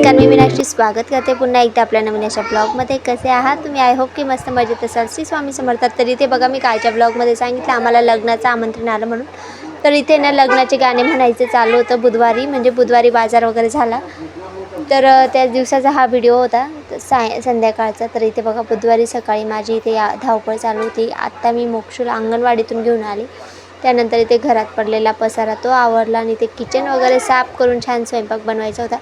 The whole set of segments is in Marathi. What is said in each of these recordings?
नमस्कार, मी मीनाक्षी स्वागत करते पुन्हा एकदा आपल्या नवीन अशा ब्लॉगमध्ये. कसे आहात तुम्ही? आय होप की मस्त मजेत असाल. श्री स्वामी समर्थात. तर इथे बघा, मी कालच्या ब्लॉगमध्ये सांगितलं आम्हाला लग्नाचं आमंत्रण आलं म्हणून. तर इथे ना लग्नाचे गाणे म्हणायचे चालू होतं बुधवारी, म्हणजे बुधवारी बाजार वगैरे झाला. तर त्याच दिवसाचा हा व्हिडिओ होता संध्याकाळचा. तर इथे बघा, बुधवारी सकाळी माझी इथे धावपळ चालू होती. आत्ता मी मोक्षूला अंगणवाडीतून घेऊन आली. त्यानंतर इथे घरात पडलेला पसारा तो आवरला आणि ते किचन वगैरे साफ करून छान स्वयंपाक बनवायचा होता.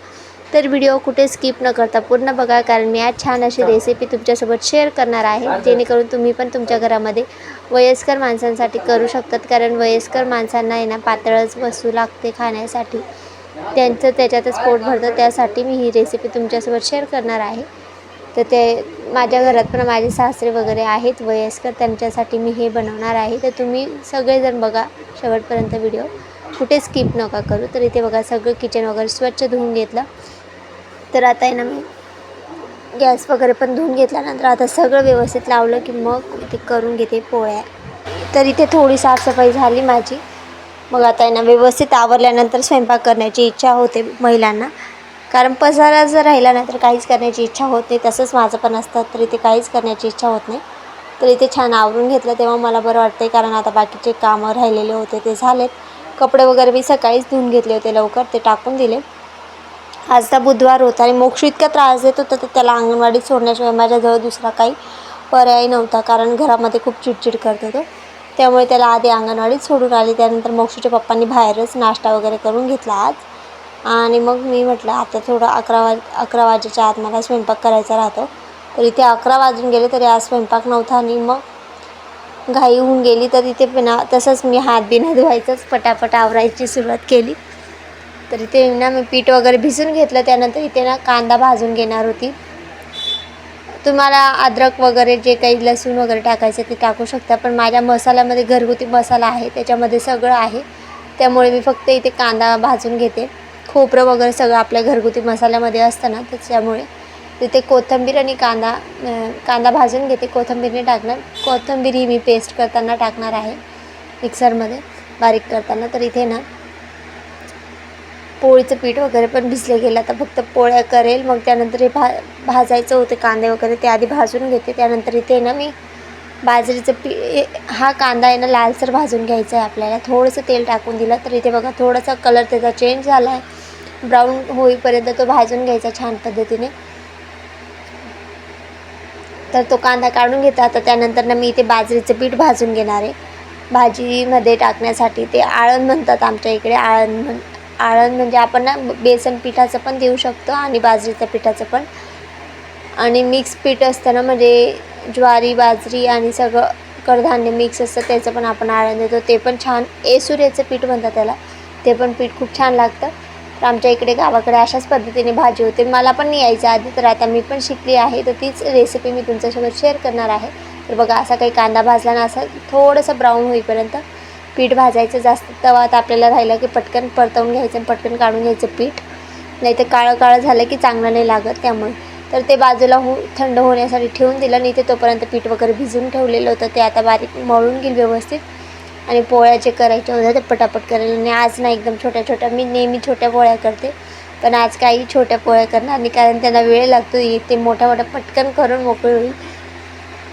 तर व्हिडिओ कुठे स्किप न करता पूर्ण बघा, कारण मी आज छान अशी रेसिपी तुमच्यासोबत शेअर करणार आहे, जेणेकरून तुम्ही पण तुमच्या घरामध्ये वयस्कर माणसांसाठी करू शकतात. कारण वयस्कर माणसांना आहे ना पातळच वस्तू लागते खाण्यासाठी, त्यांचं त्याच्यातच पोट भरतं. त्यासाठी मी ही रेसिपी तुमच्यासोबत शेअर करणार आहे. तर ते माझ्या घरात पण माझे सासरे वगैरे आहेत वयस्कर, त्यांच्यासाठी मी हे बनवणार आहे. तर तुम्ही सगळेजण बघा शेवटपर्यंत व्हिडिओ, कुठे स्किप नका करू. तर इथे बघा, सगळं किचन वगैरे स्वच्छ धुवून घेतलं. तर आता आहे ना मी गॅस वगैरे पण धुवून घेतल्यानंतर आता सगळं व्यवस्थित लावलं की मग इथे करून घेते पोळ्या. तर इथे थोडी साफसफाई झाली माझी. मग आता आहे ना व्यवस्थित आवरल्यानंतर स्वयंपाक करण्याची इच्छा होते महिलांना, कारण पसारा जर राहिला नाही तर काहीच करण्याची इच्छा होत नाही. तसंच माझं पण असतं, तर इथे काहीच करण्याची इच्छा होत नाही. तर इथे छान आवरून घेतलं तेव्हा मला बरं वाटतं, कारण आता बाकीचे कामं राहिलेले होते ते झालेत. कपडे वगैरे मी सकाळीच धुवून घेतले होते लवकर, ते टाकून दिले. आज तर बुधवार होता आणि मोक्षू इतका त्रास देत होता, तर त्याला अंगणवाडीत सोडण्याशिवाय माझ्याजवळ दुसरा काही पर्याय नव्हता, कारण घरामध्ये खूप चिडचिड करत होतो. त्यामुळे त्याला आधी अंगणवाडीत सोडून आली. त्यानंतर मोक्षूच्या पप्पांनी बाहेरच नाश्ता वगैरे करून घेतला आज. आणि मग मी म्हटलं आता थोडं 11 वाजेच्या आत मला स्वयंपाक करायचा राहतो. तर इथे 11 वाजून गेले तरी आज स्वयंपाक नव्हता आणि मग घाई होऊन गेली. तर इथे पण तसंच मी हात बिना धुवायचंच पटापट आवरायची सुरुवात केली. तर इथे ना मी पीठ वगैरे भिजून घेतलं. त्यानंतर इथे ना कांदा भाजून घेणार होती. तुम्हाला अद्रक वगैरे जे काही लसूण वगैरे टाकायचं ते टाकू शकता, पण माझ्या मसाल्यामध्ये घरगुती मसाला आहे, त्याच्यामध्ये सगळं आहे. त्यामुळे मी फक्त इथे कांदा भाजून घेते. खोबरं वगैरे सगळं आपल्या घरगुती मसाल्यामध्ये असतं ना, त्याच्यामुळे तिथे कोथिंबीर आणि कांदा भाजून घेते. कोथिंबीरने टाकणार. कोथिंबीर ही मी पेस्ट करताना टाकणार आहे मिक्सरमध्ये बारीक करताना. तर इथे ना पोळीचं पीठ वगैरे पण भिजले गेलं. आता फक्त पोळ्या करेल. मग त्यानंतर हे भाजायचं होते कांदे वगैरे, ते आधी भाजून घेते. त्यानंतर इथे ना मी बाजरीचं हा कांदा आहे ना लालसर भाजून घ्यायचा आहे आपल्याला. थोडंसं तेल टाकून दिलं तर इथे बघा थोडासा कलर त्याचा चेंज झाला आहे. ब्राऊन होईपर्यंत तो भाजून घ्यायचा छान पद्धतीने. तर तो कांदा काढून घेता. आता त्यानंतर ना मी इथे बाजरीचं पीठ भाजून घेणार आहे भाजीमध्ये टाकण्यासाठी. ते आळण म्हणतात आमच्या इकडे. आळण म्हणजे आपण ना बेसन पिठाचं पण देऊ शकतो आणि बाजरीच्या पिठाचं पण, आणि मिक्स पीठ असतं ना, म्हणजे ज्वारी बाजरी आणि सगळं कडधान्य मिक्स असतं, त्याचं पण आपण आळण देतो. ते पण छान एसुऱ्याचं पीठ म्हणतात त्याला. ते पण पीठ खूप छान लागतं. तर आमच्या इकडे गावाकडे अशाच पद्धतीने भाजी होते. मला पण नाही यायचं आधी, तर आता मी पण शिकली आहे. तर तीच रेसिपी मी तुमच्यासोबत शेअर करणार आहे. तर बघा, असा काही कांदा भाजला ना, असं थोडंसं ब्राऊन होईपर्यंत पीठ भाजायचं. जास्त तवा आपल्याला राहिलं की पटकन परतवून घ्यायचं आणि पटकन काढून घ्यायचं पीठ, नाही तर काळं झालं की चांगलं नाही लागत. त्यामुळे तर ते बाजूला थंड होण्यासाठी ठेवून दिलं. आणि ते तोपर्यंत पीठ वगैरे भिजून ठेवलेलं होतं, ते आता बारीक मळून घेईल व्यवस्थित. आणि पोळ्या जे करायच्या होत्या ते पटापट करेल. आणि आज ना एकदम छोट्या मी नेहमी छोट्या पोळ्या करते, पण आज काही छोट्या पोळ्या करणार नाही, कारण त्यांना वेळ लागतो. ते मोठ्या पटकन करून मोकळी होईल.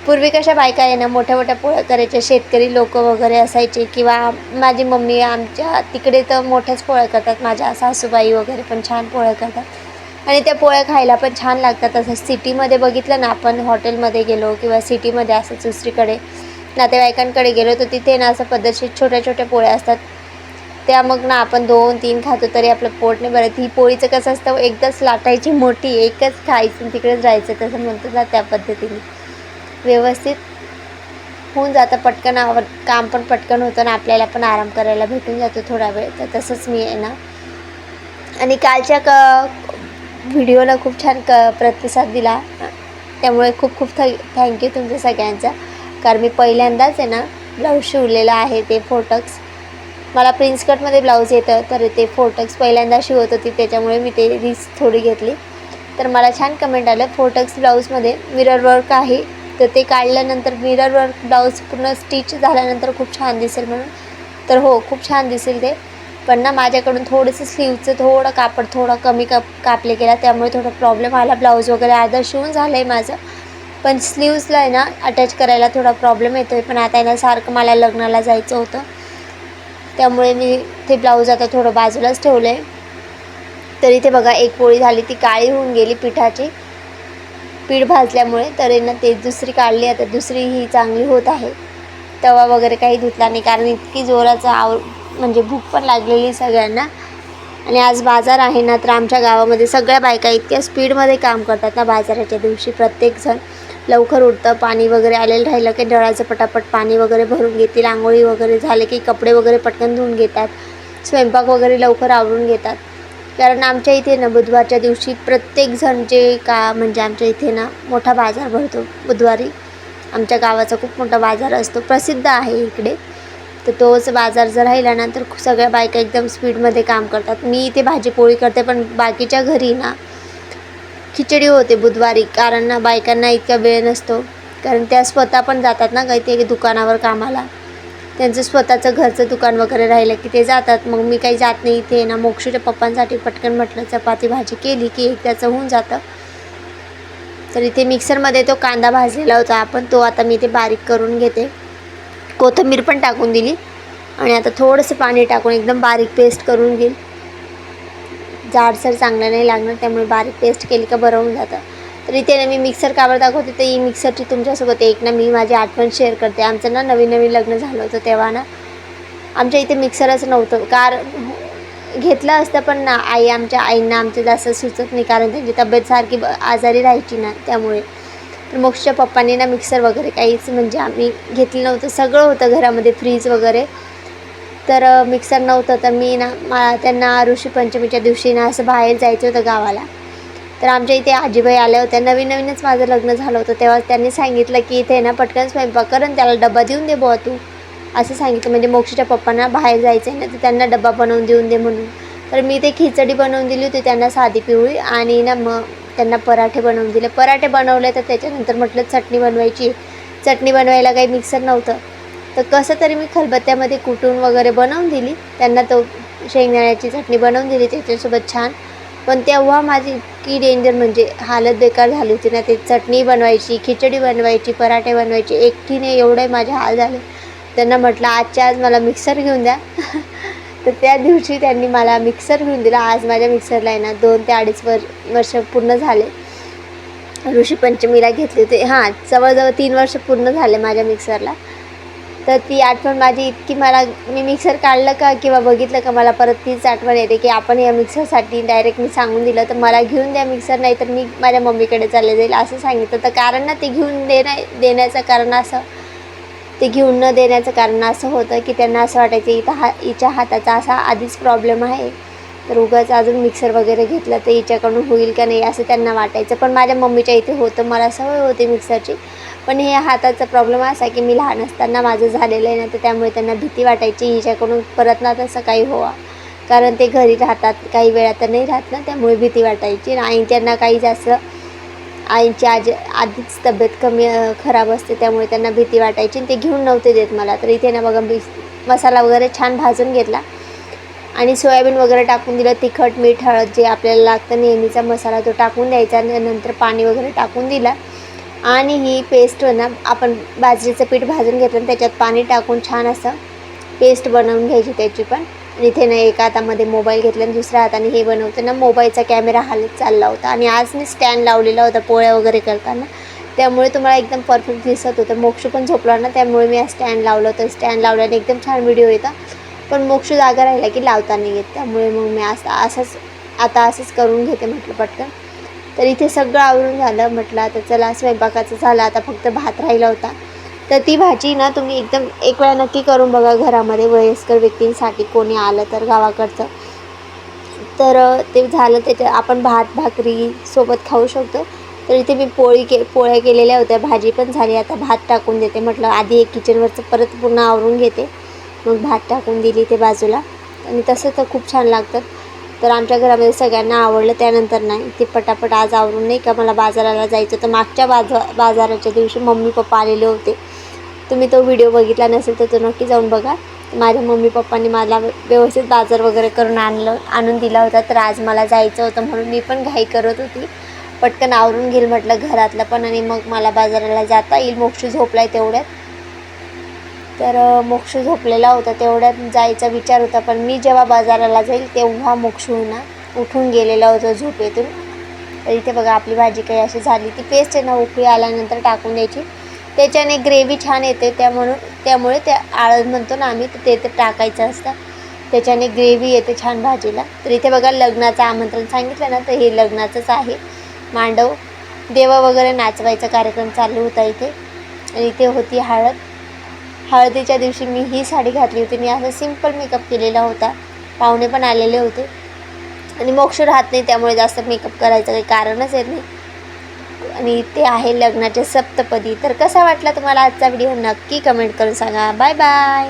पूर्वी कशा बायका आहे ना मोठ्या पोळ्या करायच्या, शेतकरी लोक वगैरे असायचे, किंवा माझी मम्मी आमच्या तिकडे तर मोठ्याच पोळ्या करतात. माझ्या सासूबाई वगैरे पण छान पोळ्या करतात आणि त्या पोळ्या खायला पण छान लागतात. असं सिटीमध्ये बघितलं ना आपण, हॉटेलमध्ये गेलो किंवा सिटीमध्ये असं दुसरीकडे नातेवाईकांकडे गेलो, तर तिथे ना असं पद्धतशीर छोट्या पोळ्या असतात. त्या मग ना आपण 2-3 खातो तरी आपलं पोट नाही भरत. ही पोळीचं कसं असतं, एकदाच लाटायची मोठी, एकच खायचं तिकडेच राहायचं, तसं म्हणतात ना, त्या पद्धतीने व्यवस्थित होऊन जातं. पटकन काम पण पटकन होतं आणि आपल्याला पण आराम करायला भेटून जातो थोडा वेळ. तर तसंच मी आहे ना, आणि कालच्या व्हिडिओला खूप छान प्रतिसाद दिला, त्यामुळे खूप थँक्यू तुमच्या सगळ्यांचा. कारण मी पहिल्यांदाच आहे ना ब्लाऊज शिवलेला आहे. ते फोटक्स मला प्रिन्स कटमध्ये ब्लाऊज येतं, तर ते फोटक्स पहिल्यांदा शिवत होती, त्याच्यामुळे मी ते रिस्क थोडी घेतली. तर मला छान कमेंट आलं, फोटक्स ब्लाऊजमध्ये मिरर वर्क आहे, तर ते काढल्यानंतर मिरर वर्क ब्लाऊज पूर्ण स्टिच झाल्यानंतर खूप छान दिसेल म्हणून. तर हो, खूप छान दिसेल ते. पण ना माझ्याकडून थोडंसं स्लीवचं थोडं कापड कमी कापले गेला, त्यामुळे थोडा प्रॉब्लेम आला. ब्लाऊज वगैरे अर्धं शिवून झालं आहे माझं, पण स्लीव्सला आहे ना अटॅच करायला थोडा प्रॉब्लेम येतो आहे. पण आता आहे ना सारखं मला लग्नाला जायचं होतं, त्यामुळे मी ते ब्लाऊज आता थोडं बाजूलाच ठेवलं आहे. तर इथे बघा एक पोळी झाली, ती काळी होऊन गेली पीठ भाजल्यामुळे. तर आहे ना ते दुसरी काढली, आता दुसरी ही चांगली होत आहे. तवा वगैरे काही धुतला नाही, कारण इतकी जोराचं म्हणजे भूक पण लागलेली सगळ्यांना. आणि आज बाजार आहे ना, तर आमच्या गावामध्ये सगळ्या बायका इतक्या स्पीडमध्ये काम करतात ना बाजाराच्या दिवशी. प्रत्येकजण लवकर उठतं, पाणी वगैरे आलेलं राहिलं की नळाचं पटापट पाणी वगैरे भरून घेतील, आंघोळी वगैरे झाले की कपडे वगैरे पटकन धुवून घेतात, स्वयंपाक वगैरे लवकर आवरून घेतात. कारण आमच्या इथे ना बुधवारच्या दिवशी प्रत्येकजण म्हणजे आमच्या इथे ना मोठा बाजार भरतो बुधवारी. आमच्या गावाचा खूप मोठा बाजार असतो, प्रसिद्ध आहे इकडे. तर तोच बाजार जर राहिला ना तर सगळ्या बायका एकदम स्पीडमध्ये काम करतात. मी इथे भाजी पोळी करते, पण बाकीच्या घरी ना खिचडी होते बुधवारी, कारण ना बायकांना इतका वेळ नसतो. कारण त्या स्वतः पण जातात ना काही दुकानावर कामाला, त्यांचं स्वतःचं घरचं दुकान वगैरे राहिलं की ते जातात. मग मी काही जात नाही. इथे ना मोक्षूच्या पप्पांसाठी पटकन म्हटलं चपाती भाजी केली की एक त्याचं होऊन जातं. तर इथे मिक्सरमध्ये तो कांदा भाजलेला होता आपण, तो आता मी इथे बारीक करून घेते. कोथिंबीर पण टाकून दिली आणि आता थोडंसं पाणी टाकून एकदम बारीक पेस्ट करून घेईल. जाडसर चांगलं नाही लागणार, त्यामुळे बारीक पेस्ट केली का बरं होऊन जातं. तर इथे ना मी मिक्सर कावर दाखवते, तर ही मिक्सरची तुमच्यासोबत एक ना मी माझी आठवण शेअर करते. आमचं ना नवीन लग्न झालं होतं तेव्हा ना आमच्या इथे मिक्सरच नव्हतं. घेतलं असतं, पण ना आमच्या आईंना आमचं जास्त सुचत नाही, कारण त्यांची तब्येत सारखी आजारी राहायची ना, त्यामुळे. तर मोक्षच्या पप्पांनी ना मिक्सर वगैरे काहीच म्हणजे आम्ही घेतलं नव्हतं. सगळं होतं घरामध्ये, फ्रीज वगैरे, तर मिक्सर नव्हतं. तर मी ना त्यांना ऋषी पंचमीच्या दिवशी ना असं बाहेर जायचं होतं गावाला. तर आमच्या इथे आजीबाई आल्या होत्या. नवीनच माझं लग्न झालं होतं, तेव्हा त्यांनी सांगितलं की इथे ना पटकन स्वयंपाक कर आणि त्याला डबा देऊन दे बुवा तू, असं सांगितलं. म्हणजे मोक्षच्या पप्पांना बाहेर जायचं आहे ना, तर त्यांना डबा बनवून देऊन दे म्हणून. तर मी ते खिचडी बनवून दिली होती त्यांना, साधी पिवळी, आणि ना मग त्यांना पराठे बनवून दिले. पराठे बनवले, तर त्याच्यानंतर म्हटलं चटणी बनवायची. चटणी बनवायला काही मिक्सर नव्हतं, तर कसं तरी मी खलबत्त्यामध्ये कुटून वगैरे बनवून दिली त्यांना. तो शेंगदाण्याची चटणी बनवून दिली त्याच्यासोबत छान. पण तेव्हा माझी इतकी डेंजर म्हणजे हालत बेकार झाली होती ना. ते चटणी बनवायची, खिचडी बनवायची, पराठे बनवायचे, एकटीने एवढे माझे हाल झाले. त्यांना म्हटलं आजच्या आज मला मिक्सर घेऊन द्या. तर त्या दिवशी त्यांनी मला मिक्सर घेऊन दिला. आज माझ्या मिक्सरला आहे ना 2 ते 2.5 वर्ष पूर्ण झाले. ऋषी पंचमीला घेतले ते, जवळजवळ 3 वर्ष पूर्ण झाले माझ्या मिक्सरला. तर ती आठवण माझी इतकी, मी मिक्सर काढलं का किंवा बघितलं का मला परत तीच आठवण येते की आपण या मिक्सरसाठी डायरेक्ट मी सांगून दिलं तर मला घेऊन द्या मिक्सर, नाही तर मी माझ्या मम्मीकडे चालले जाईल असं सांगितलं. तर कारण ना ते घेऊन देण्याचं कारण असं, ते घेऊन न देण्याचं कारण असं होतं की त्यांना असं वाटायचं हिच्या हाताचा असा आधीच प्रॉब्लेम आहे, तर उगाच अजून मिक्सर वगैरे घेतलं तर हिच्याकडून होईल का नाही असं त्यांना वाटायचं. पण माझ्या मम्मीच्या इथे होतं, मला सवय होती मिक्सरची. पण हे हाताचा प्रॉब्लेम असा की मी लहान असताना माझं झालेलं आहे ना, तर त्यामुळे त्यांना भीती वाटायची हिच्याकडून परत ना तसं काही व्हावं, कारण ते घरी राहतात काही वेळा तर नाही राहत ना, त्यामुळे भीती वाटायची. आणि त्यांना काही जास्त आईची आधीच तब्येत खराब असते, त्यामुळे त्यांना भीती वाटायची आणि ते घेऊन नव्हते देत मला. तर इथे ना बघा मसाला वगैरे छान भाजून घेतला आणि सोयाबीन वगैरे टाकून दिलं, तिखट मीठ हळद जे आपल्याला लागतं नेहमीचा मसाला तो टाकून द्यायचा, आणि नंतर पाणी वगैरे टाकून दिला. आणि ही पेस्ट ना आपण बाजरीचं पीठ भाजून घेतलं, त्याच्यात पाणी टाकून छान असं पेस्ट बनवून घ्यायची त्याची पण. इथे ना एका हातामध्ये मोबाईल घेतला आणि दुसऱ्या हाताने हे बनवते ना, मोबाईलचा कॅमेरा हालत चालला होता. आणि आज मी स्टँड लावलेला होता पोळ्या वगैरे करताना, त्यामुळे तुम्हाला एकदम परफेक्ट दिसत होतं. मोक्ष पण झोपला ना, त्यामुळे मी आज स्टँड लावलं होतं. स्टँड लावल्याने एकदम छान व्हिडिओ येतात, पण मोक्ष जागा राहिला की लावता नाही येत, त्यामुळे मग मी असंच करून घेते म्हटलं पटकन. तर इथे सगळं आवरून झालं. म्हटलं आता चला स्वयंपाकाचं झालं, आता फक्त भात राहिला होता. तर ती भाजी ना तुम्ही एकदम एक वेळा नक्की करून बघा घरामध्ये, वयस्कर व्यक्तींसाठी कोणी आलं तर गावाकडचं. तर ते झालं, त्याच्यात आपण भात भाकरी सोबत खाऊ शकतो. तर इथे मी पोळ्या केलेल्या होत्या, भाजी पण झाली. आता भात टाकून देते. म्हटलं आधी एक किचनवरचं परत पूर्ण आवरून घेते, मग भात टाकून दिली ते बाजूला. आणि तसं तर खूप छान लागतं. तर आमच्या घरामध्ये सगळ्यांना आवडलं. त्यानंतर नाही ते पटापट आज आवरून नाही का मला बाजाराला जायचं होतं. मागच्या बाजाराच्या दिवशी मम्मी पप्पा आलेले होते. तुम्ही तो व्हिडिओ बघितला नसेल तर तो नक्की जाऊन बघा. माझ्या मम्मी पप्पांनी मला व्यवस्थित बाजार वगैरे करून आणून दिला होता. तर आज मला जायचं होतं म्हणून मी पण घाई करत होती. पटकन आवरून घेईल म्हटलं घरातलं पण, आणि मग मला बाजाराला जाता येईल. मोक्ष झोपला आहे तेवढ्यात. तर मोक्ष झोपलेला होता, तेवढ्यात जायचा विचार होता. पण मी जेव्हा बाजाराला जाईल तेव्हा मोक्ष उठून गेलेला होता झोपेतून. तर इथे बघा आपली भाजी काही अशी झाली. ती पेस्ट आहे ना उकळी आल्यानंतर टाकून द्यायची, त्याच्याने ग्रेव्ही छान येते. त्यामुळे ते आळद म्हणतो ना आम्ही, ते टाकायचं असतं, त्याच्याने ग्रेव्ही येते छान भाजीला. तर इथे बघा लग्नाचं आमंत्रण सांगितलं ना, तर हे लग्नाचंच आहे. मांडव देवा वगैरे नाचवायचा कार्यक्रम चालू होता इथे. आणि इथे होती हळदीच्या दिवशी मी ही साडी घातली होती. मी असा सिंपल मेकअप केलेला होता. पाहुणे पण आलेले होते आणि मोक्ष राहत नाही, त्यामुळे जास्त मेकअप करायचं काही कारणच येत नाही. आणि ते आहे लग्नाचे सप्तपदी. तर कसा वाटला तुम्हाला आजचा व्हिडिओ नक्की कमेंट करून सांगा. Bye bye.